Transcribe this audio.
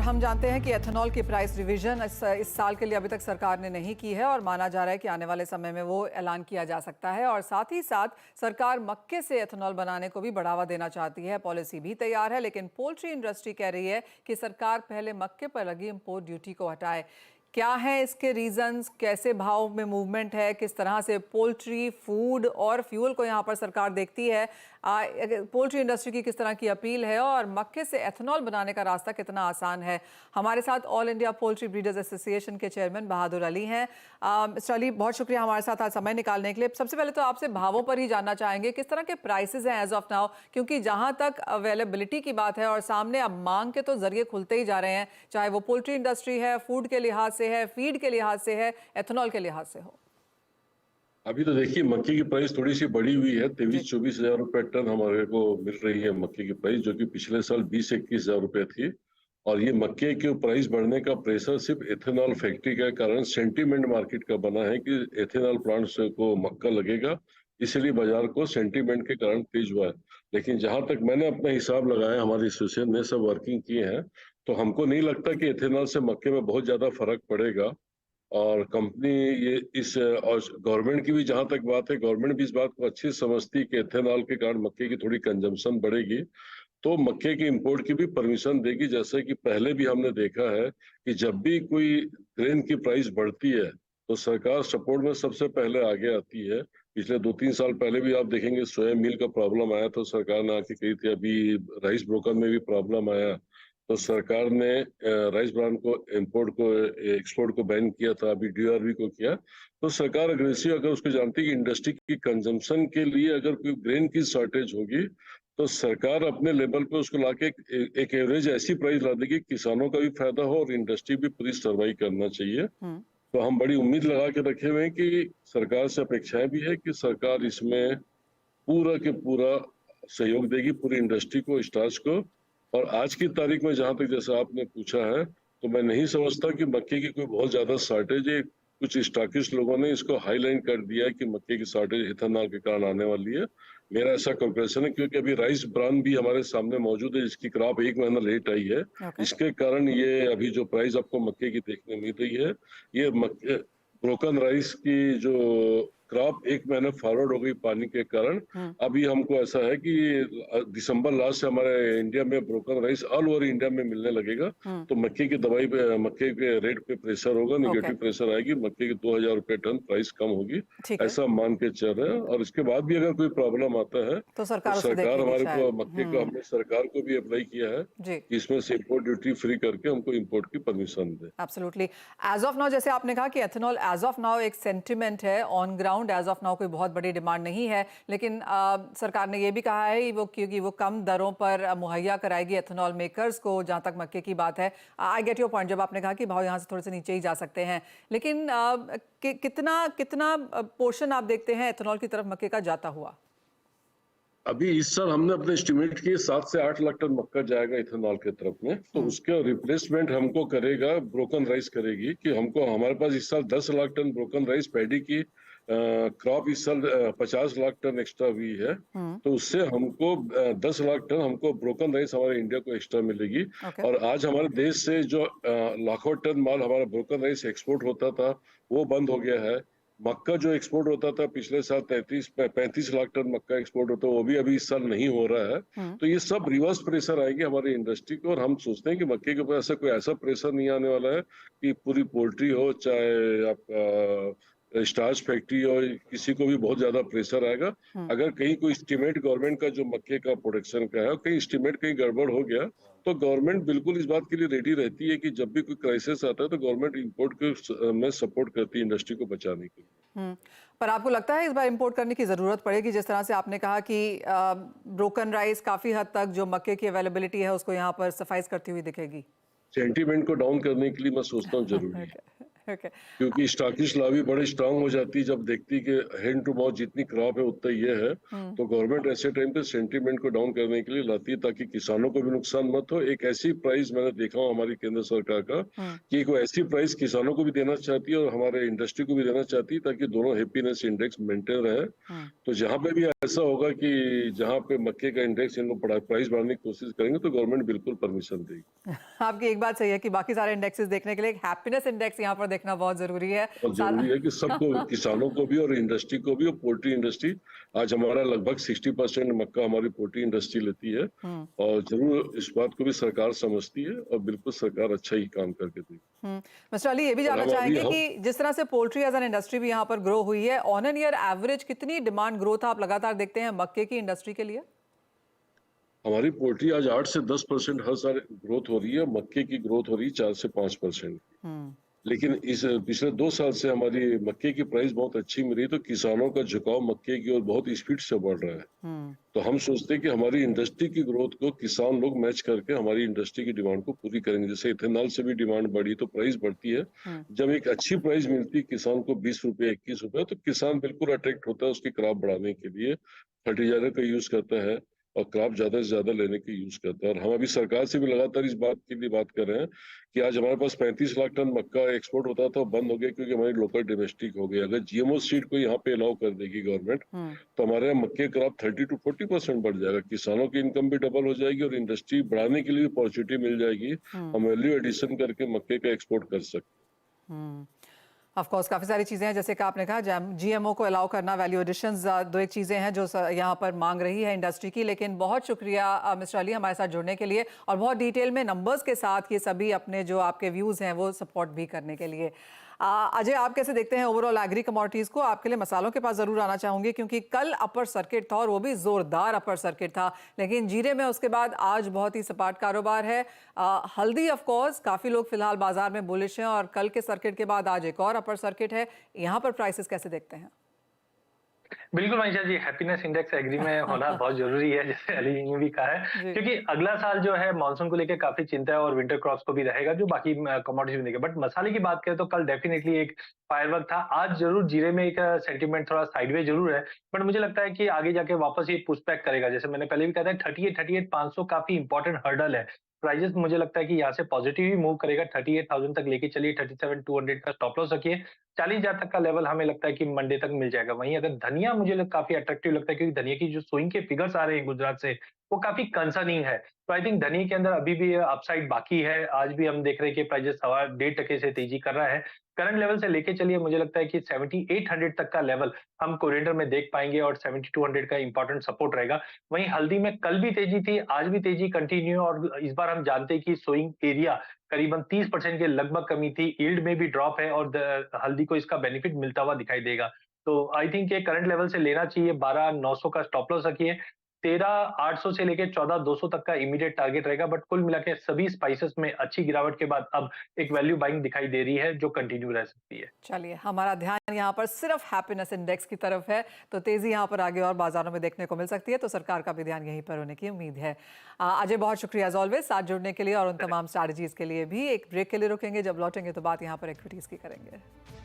हम जानते हैं कि एथेनॉल की प्राइस रिवीजन इस साल के लिए अभी तक सरकार ने नहीं की है और माना जा रहा है कि आने वाले समय में वो ऐलान किया जा सकता है। और साथ ही साथ सरकार मक्के से एथेनॉल बनाने को भी बढ़ावा देना चाहती है। पॉलिसी भी तैयार है, लेकिन पोल्ट्री इंडस्ट्री कह रही है कि सरकार पहले मक्के पर लगी इंपोर्ट ड्यूटी को हटाए। क्या है इसके रीजंस, कैसे भाव में मूवमेंट है, किस तरह से पोल्ट्री, फूड और फ्यूल को यहाँ पर सरकार देखती है, पोल्ट्री इंडस्ट्री की किस तरह की अपील है और मक्के से एथेनॉल बनाने का रास्ता कितना आसान है। हमारे साथ all India poultry breeders association के चेयरमैन बहादुर अली हैं। मिस्टर अली, बहुत शुक्रिया हमारे साथ आज समय निकालने के लिए। सबसे पहले तो आपसे भावों पर ही जानना चाहेंगे, किस तरह के प्राइसेस हैं एज ऑफ नाउ, क्योंकि जहां तक अवेलेबिलिटी की बात है और सामने अब मांग के तो जरिए खुलते ही जा रहे हैं, चाहे वो पोल्ट्री इंडस्ट्री है, फूड के लिहाज से है, फीड के लिहाज से है, एथेनॉल के लिहाज से हो। अभी तो देखिए मक्के की प्राइस थोड़ी सी बढ़ी हुई है। 23-24 हजार रुपए टन हमारे को मिल रही है मक्के की प्राइस, जो कि पिछले साल 20-21 हजार रुपए थी। और ये मक्के के प्राइस बढ़ने का प्रेशर सिर्फ एथेनॉल फैक्ट्री के कारण सेंटीमेंट मार्केट का बना है कि एथेनॉल प्लांट्स को मक्का लगेगा, इसलिए बाजार को सेंटीमेंट के कारण तेज हुआ है। लेकिन जहां तक मैंने अपना हिसाब लगाया, हमारी एसोसिएशन ने सब वर्किंग किए हैं, तो हमको नहीं लगता कि एथेनॉल से मक्के में बहुत ज्यादा फर्क पड़ेगा। और कंपनी ये इस और गवर्नमेंट की भी जहां तक बात है, गवर्नमेंट भी इस बात को अच्छी समझती कि एथेनॉल के कारण मक्के की थोड़ी कंजम्पशन बढ़ेगी, तो मक्के की इंपोर्ट की भी परमिशन देगी। जैसे कि पहले भी हमने देखा है कि जब भी कोई ग्रेन की प्राइस बढ़ती है तो सरकार सपोर्ट में सबसे पहले आगे आती है। पिछले 2-3 साल पहले भी आप देखेंगे सोया मिल का प्रॉब्लम आया तो सरकार ने आके कही थी। अभी राइस ब्रोकर में भी प्रॉब्लम आया तो सरकार ने राइस ब्रांड को इंपोर्ट को एक्सपोर्ट को बैन किया था, अभी डीआरबी को किया। तो सरकार अग्रेसिव, अगर उसको जानती है कि इंडस्ट्री की कंजम्पशन के लिए अगर कोई ग्रेन की शॉर्टेज होगी तो सरकार अपने लेवल पे उसको लाके एक एवरेज ऐसी प्राइस ला देगी, किसानों का भी फायदा हो और इंडस्ट्री भी पूरी सर्वाइव करना चाहिए। तो हम बड़ी उम्मीद लगा के रखे हुए हैं कि सरकार से अपेक्षाएं भी है कि सरकार इसमें पूरा के पूरा सहयोग देगी पूरी इंडस्ट्री को, स्टार्च को। और आज की तारीख में जहां तक जैसा आपने पूछा है, तो मैं नहीं समझता कि मक्के की कोई बहुत ज्यादा शॉर्टेज है। कुछ स्टॉकिस्ट लोगों ने इसको हाईलाइट कर दिया है कि मक्के की शॉर्टेज इथेनॉल के कारण आने वाली है। मेरा ऐसा कैलकुलेशन है, क्योंकि अभी राइस ब्रान भी हमारे सामने मौजूद है, जिसकी क्रॉप 1 महीना लेट आई है। इसके कारण ये अभी जो प्राइस आपको मक्के की देखने मिल रही है, ये मक्के ब्रोकन राइस की जो क्रॉप 1 महीना फॉरवर्ड हो गई पानी के कारण। अभी हमको ऐसा है कि दिसंबर लास्ट से हमारे इंडिया में broken rice all over India में मिलने लगेगा। तो मक्के की दवाई पे, मक्के के रेट पे प्रेशर होगा, निगेटिव प्रेशर आएगी, मक्के की 2000 रुपए टन प्राइस कम होगी, ऐसा मान के चल रहे हैं। और इसके बाद भी अगर कोई प्रॉब्लम आता है तो सरकार हमारे को मक्के को, हमने सरकार को भी अप्लाई किया है कि इसमें से इम्पोर्ट ड्यूटी फ्री करके हमको इम्पोर्ट की परमिशन दे। एब्सोल्युटली। एज ऑफ नाउ, जैसे आपने कहा कि एथेनॉल एज ऑफ नाउ एक सेंटिमेंट है, on ground as of now कोई बहुत बड़ी डिमांड नहीं है, लेकिन सरकार ने यह भी कहा है वो क्योंकि वो कम दरों पर मुहैया कराएगी एथेनॉल मेकर्स को। जहां तक मक्के की बात है, आई गेट योर पॉइंट जब आपने कहा कि भाव यहां से थोड़े से नीचे ही जा सकते हैं, लेकिन कितना कितना पोर्शन आप देखते हैं एथेनॉल की तरफ मक्के का जाता हुआ? अभी इस साल हमने अपने एस्टिमेट किए 7 से 8 लाख टन मक्का जाएगा इथेनॉल के तरफ में। तो उसके रिप्लेसमेंट हमको करेगा ब्रोकन राइस करेगी, कि हमको हमारे पास इस साल 10 lakh tonne broken rice paddy की क्रॉप इस साल 50 लाख टन एक्स्ट्रा हुई है। तो उससे हमको 10 लाख टन हमको ब्रोकन राइस हमारे इंडिया को एक्स्ट्रा मिलेगी। और आज हमारे देश से जो लाखों टन माल हमारा ब्रोकन राइस एक्सपोर्ट होता था वो बंद हो गया है। मक्का जो एक्सपोर्ट होता था पिछले साल 35 लाख टन मक्का एक्सपोर्ट होता है, वो भी अभी इस साल नहीं हो रहा है। तो ये सब रिवर्स प्रेशर आएंगे हमारी इंडस्ट्री को। और हम सोचते हैं कि मक्के के ऊपर ऐसा कोई ऐसा प्रेशर नहीं आने वाला है कि पूरी पोल्ट्री हो चाहे आपका स्टार्च फैक्ट्री हो, किसी को भी बहुत ज्यादा प्रेशर आएगा। अगर कहीं कोई एस्टिमेट गवर्नमेंट का जो मक्के का प्रोडक्शन का है, कहीं एस्टिमेट कहीं गड़बड़ हो गया, तो गवर्नमेंट बिल्कुल इस बात के लिए रेडी रहती है कि जब भी कोई क्राइसिस आता है तो गवर्नमेंट इंपोर्ट के में सपोर्ट करती है इंडस्ट्री को बचाने के लिए। पर आपको लगता है इस बार इंपोर्ट करने की जरूरत पड़ेगी? जिस तरह से आपने कहा कि ब्रोकन राइस काफी हद तक जो मक्के की अवेलेबिलिटी है उसको यहाँ पर सफाइज करती हुई दिखेगी। सेंटीमेंट को डाउन करने के लिए मैं सोचता हूँ जरूरी है। क्योंकि स्टॉकिश लॉबी बड़ी स्ट्रांग हो जाती है जब देखती कि हैंड टू माउथ जितनी क्रॉप है उतना ये है। तो गवर्नमेंट ऐसे टाइम पे सेंटीमेंट को डाउन करने के लिए लाती है ताकि किसानों को भी नुकसान मत हो। एक ऐसी प्राइस मैंने देखा हूँ हमारी केंद्र सरकार का कि एक ऐसी प्राइस किसानों को भी देना चाहती है और हमारे इंडस्ट्री को भी देना चाहती है, ताकि दोनों हैप्पीनेस इंडेक्स मेंटेन रहे। तो जहाँ पे भी ऐसा होगा कि जहाँ पे मक्के का इंडेक्स इन लोग प्राइस बढ़ाने की कोशिश करेंगे तो गवर्नमेंट बिल्कुल परमिशन देगी। आपकी एक बात सही है कि बाकी सारे इंडेक्सेस देखने के लिए एक हैप्पीनेस इंडेक्स यहाँ पर देखना बहुत जरूरी है। और जरूरी है कि सबको, किसानों को भी और इंडस्ट्री को भी, और पोल्ट्री इंडस्ट्री, आज हमारा लगभग 60% मक्का हमारी पोल्ट्री इंडस्ट्री लेती है। और जरूर इस बात को भी सरकार समझती है और बिल्कुल सरकार अच्छा ही काम करके देगी। मिस्टर अली, ये भी जानना चाहेंगे कि जिस तरह से पोल्ट्री एज एन इंडस्ट्री भी यहाँ पर ग्रो हुई है, ऑन एन ईयर एवरेज कितनी डिमांड ग्रोथ आप लगातार देखते हैं मक्के की इंडस्ट्री के लिए? हमारी पोल्ट्री आज 8 से 10% हर साल ग्रोथ हो रही है। मक्के की ग्रोथ हो रही है 4 से 5%। लेकिन इस पिछले 2 साल से हमारी मक्के की प्राइस बहुत अच्छी मिल रही है, तो किसानों का झुकाव मक्के की ओर बहुत स्पीड से बढ़ रहा है। तो हम सोचते हैं कि हमारी इंडस्ट्री की ग्रोथ को किसान लोग मैच करके हमारी इंडस्ट्री की डिमांड को पूरी करेंगे। जैसे इथेनॉल से भी डिमांड बढ़ी तो प्राइस बढ़ती है। जब एक अच्छी प्राइस मिलती है किसान को 20 रुपए 21 रुपए, तो किसान बिल्कुल अट्रैक्ट होता है उसकी क्रॉप बढ़ाने के लिए, फर्टिलाइजर का यूज करता है और क्रॉप ज्यादा से ज्यादा लेने की यूज करता है। और हम अभी सरकार से भी लगातार इस बात के लिए बात कर रहे हैं कि आज हमारे पास 35 लाख टन मक्का एक्सपोर्ट होता था, बंद हो गया क्योंकि हमारी लोकल डोमेस्टिक हो गई। अगर जीएमओ सीड को यहाँ पे अलाउ कर देगी गवर्नमेंट, तो हमारे यहाँ मक्के क्रॉप 30 to 40% बढ़ जाएगा। किसानों की इनकम भी डबल हो जाएगी और इंडस्ट्री बढ़ाने के लिए अपॉर्चुनिटी मिल जाएगी। हम वैल्यू एडिशन करके मक्के का एक्सपोर्ट कर सकते हैं। ऑफ कोर्स काफ़ी सारी चीज़ें हैं, जैसे कि आपने कहा जीएमओ को अलाउ करना, वैल्यू एडिशंस, दो एक चीज़ें हैं जो यहाँ पर मांग रही है इंडस्ट्री की। लेकिन बहुत शुक्रिया मिस्टर अली हमारे साथ जुड़ने के लिए और बहुत डिटेल में नंबर्स के साथ ये सभी अपने जो आपके व्यूज़ हैं वो सपोर्ट भी करने के लिए। अजय, आप कैसे देखते हैं ओवरऑल एग्री कमोडिटीज़ को? आपके लिए मसालों के पास ज़रूर आना चाहूँगी क्योंकि कल अपर सर्किट था और वो भी ज़ोरदार अपर सर्किट था, लेकिन जीरे में उसके बाद आज बहुत ही सपाट कारोबार है। हल्दी ऑफ कोर्स काफ़ी लोग फिलहाल बाजार में बुलिश हैं और कल के सर्किट के बाद आज एक और अपर सर्किट है। यहाँ पर प्राइसेस कैसे देखते हैं? बिल्कुल Manisha ji, happiness index agree में होना बहुत जरूरी है, जैसे अली जी ने भी कहा है, क्योंकि अगला साल जो है मानसून को लेकर काफी चिंता है और विंटर क्रॉप्स को भी रहेगा जो बाकी कमोडिटीज में। बट मसाले की बात करें तो कल डेफिनेटली एक फायरवर्क था। आज जरूर जीरे में एक सेंटीमेंट थोड़ा साइडवे जरूर है, बट मुझे लगता है कि आगे जाके वापस ये पुशबैक करेगा। जैसे मैंने पहले भी कहा था, 38,500 काफी इंपॉर्टेंट हर्डल है। प्राइजेस मुझे लगता है कि यहाँ से पॉजिटिव ही मूव करेगा। 38,000 तक लेके चलिए, 37,200 का स्टॉप लॉस रखिए। 40,000 तक का लेवल हमें लगता है कि मंडे तक मिल जाएगा। वहीं अगर धनिया मुझे काफी अट्रैक्टिव लगता है, क्योंकि धनिया की जो सोइंग के फिगर्स आ रहे हैं गुजरात से, वो काफी कंसर्निंग है। तो आई थिंक धनिया के अंदर अभी भी अपसाइड बाकी है। आज भी हम देख रहे हैं कि प्राइजेस 1.25% से तेजी कर रहा है। करंट लेवल से लेके चलिए, मुझे लगता है कि 7800 तक का लेवल हम कोरिएंडर में देख पाएंगे और 7200 का इंपॉर्टेंट सपोर्ट रहेगा। वहीं हल्दी में कल भी तेजी थी, आज भी तेजी कंटिन्यू, और इस बार हम जानते हैं कि सोइंग एरिया करीबन 30% के लगभग कमी थी। यील्ड में भी ड्रॉप है और हल्दी को इसका बेनिफिट मिलता हुआ दिखाई देगा। तो आई थिंक ये करंट लेवल से लेना चाहिए। 12,900 का स्टॉप लॉस रखिए। 13,800 से लेके 14,200 तक का इमीडिएट टारगेट रहेगा। बट कुल मिला के सभी स्पाइसेस में अच्छी गिरावट के बाद अब एक वैल्यू बाइंग दिखाई दे रही है जो कंटिन्यू रह सकती है। चलिए, हमारा ध्यान यहाँ पर सिर्फ हैप्पीनेस इंडेक्स की तरफ है, तो तेजी यहाँ पर आगे और बाजारों में देखने को मिल सकती है, तो सरकार का भी ध्यान यहीं पर होने की उम्मीद है। अजय, बहुत शुक्रिया एज ऑलवेज साथ जुड़ने के लिए और उन तमाम स्ट्रैटेजीज के लिए भी। एक ब्रेक के लिए रुकेंगे, जब लौटेंगे तो बात यहाँ पर इक्विटीज की करेंगे।